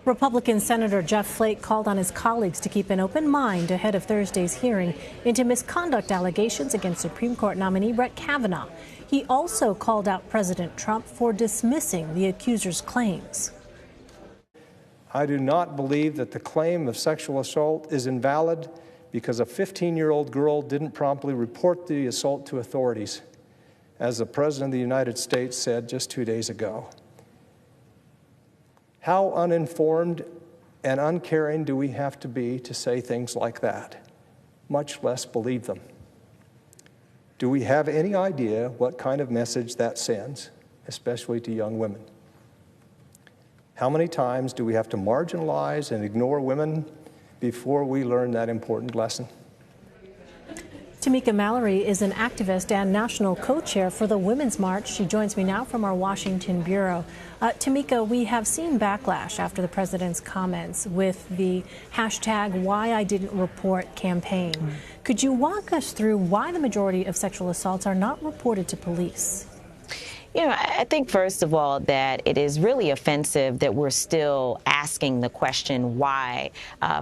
Republican Senator Jeff Flake called on his colleagues to keep an open mind ahead of Thursday's hearing into misconduct allegations against Supreme Court nominee Brett Kavanaugh. He also called out President Trump for dismissing the accuser's claims. I do not believe that the claim of sexual assault is invalid because a 15-year-old girl didn't promptly report the assault to authorities, as the President of the United States said just 2 days ago. How uninformed and uncaring do we have to be to say things like that, much less believe them? Do we have any idea what kind of message that sends, especially to young women? How many times do we have to marginalize and ignore women before we learn that important lesson? Tamika Mallory is an activist and national co-chair for the Women's March. She joins me now from our Washington bureau. Tamika, we have seen backlash after the president's comments with the hashtag Why I Didn't Report campaign. Could you walk us through why the majority of sexual assaults are not reported to police? You know, I think, first of all, that it is really offensive that we're still asking the question why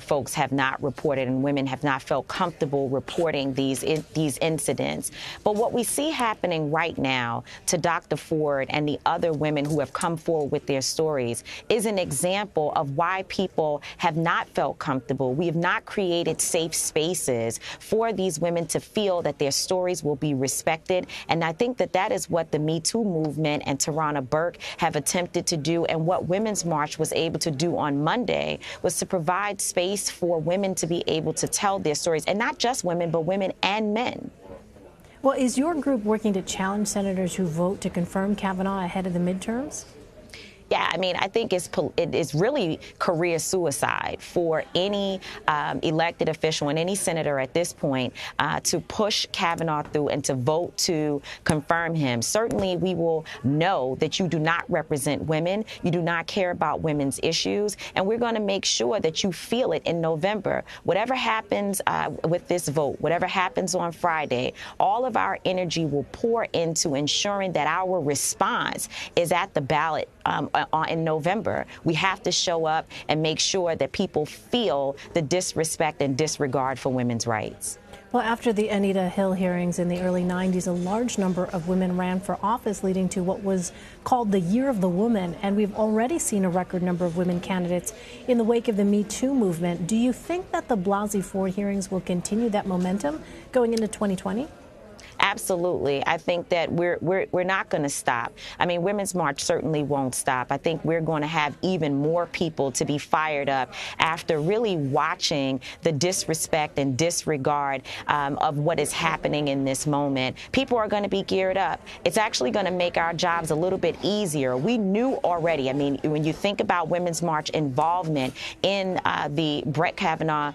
folks have not reported and women have not felt comfortable reporting these incidents. But what we see happening right now to Dr. Ford and the other women who have come forward with their stories is an example of why people have not felt comfortable. We have not created safe spaces for these women to feel that their stories will be respected. And I think that that is what the Me Too movement and Tarana Burke have attempted to do, and what Women's March was able to do on Monday was to provide space for women to be able to tell their stories, and not just women, but women and men. Well, is your group working to challenge senators who vote to confirm Kavanaugh ahead of the midterms? Yeah, I mean, I think it is really career suicide for any elected official and any senator at this point to push Kavanaugh through and to vote to confirm him. Certainly, we will know that you do not represent women, you do not care about women's issues, and we're going to make sure that you feel it in November. Whatever happens with this vote, whatever happens on Friday, all of our energy will pour into ensuring that our response is at the ballot in November. We have to show up and make sure that people feel the disrespect and disregard for women's rights. Well, after the Anita Hill hearings in the early 90s, a large number of women ran for office, leading to what was called the Year of the Woman. And we've already seen a record number of women candidates in the wake of the Me Too movement. Do you think that the Blasey Ford hearings will continue that momentum going into 2020? Absolutely. I think that we're not going to stop. I mean, Women's March certainly won't stop. I think we're going to have even more people to be fired up after really watching the disrespect and disregard of what is happening in this moment. People are going to be geared up. It's actually going to make our jobs a little bit easier. We knew already. I mean, when you think about Women's March involvement in the Brett Kavanaugh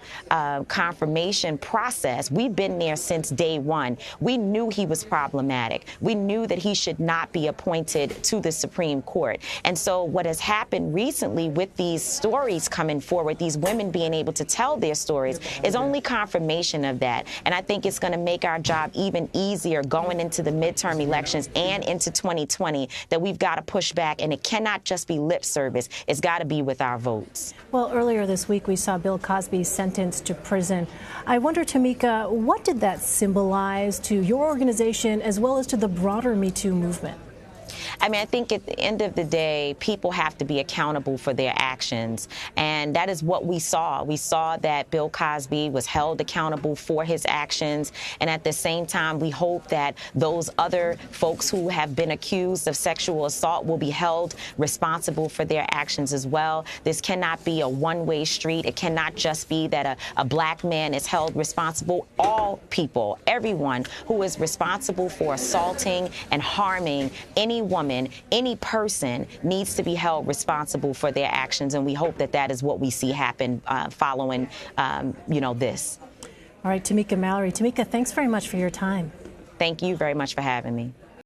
confirmation process, we've been there since day one. We knew he was problematic. We knew that he should not be appointed to the Supreme Court. And so what has happened recently with these stories coming forward, these women being able to tell their stories, is only confirmation of that. And I think it's going to make our job even easier going into the midterm elections and into 2020, that we've got to push back, and it cannot just be lip service. It's got to be with our votes. Well, earlier this week, we saw Bill Cosby sentenced to prison. I wonder, Tamika, what did that symbolize to your organization as well as to the broader Me Too movement? I mean, I think at the end of the day, people have to be accountable for their actions. And that is what we saw. We saw that Bill Cosby was held accountable for his actions. And at the same time, we hope that those other folks who have been accused of sexual assault will be held responsible for their actions as well. This cannot be a one-way street. It cannot just be that a black man is held responsible. All people, everyone who is responsible for assaulting and harming any woman, any person, needs to be held responsible for their actions, and we hope that that is what we see happen following, this. All right, Tamika Mallory. Tamika, thanks very much for your time. Thank you very much for having me.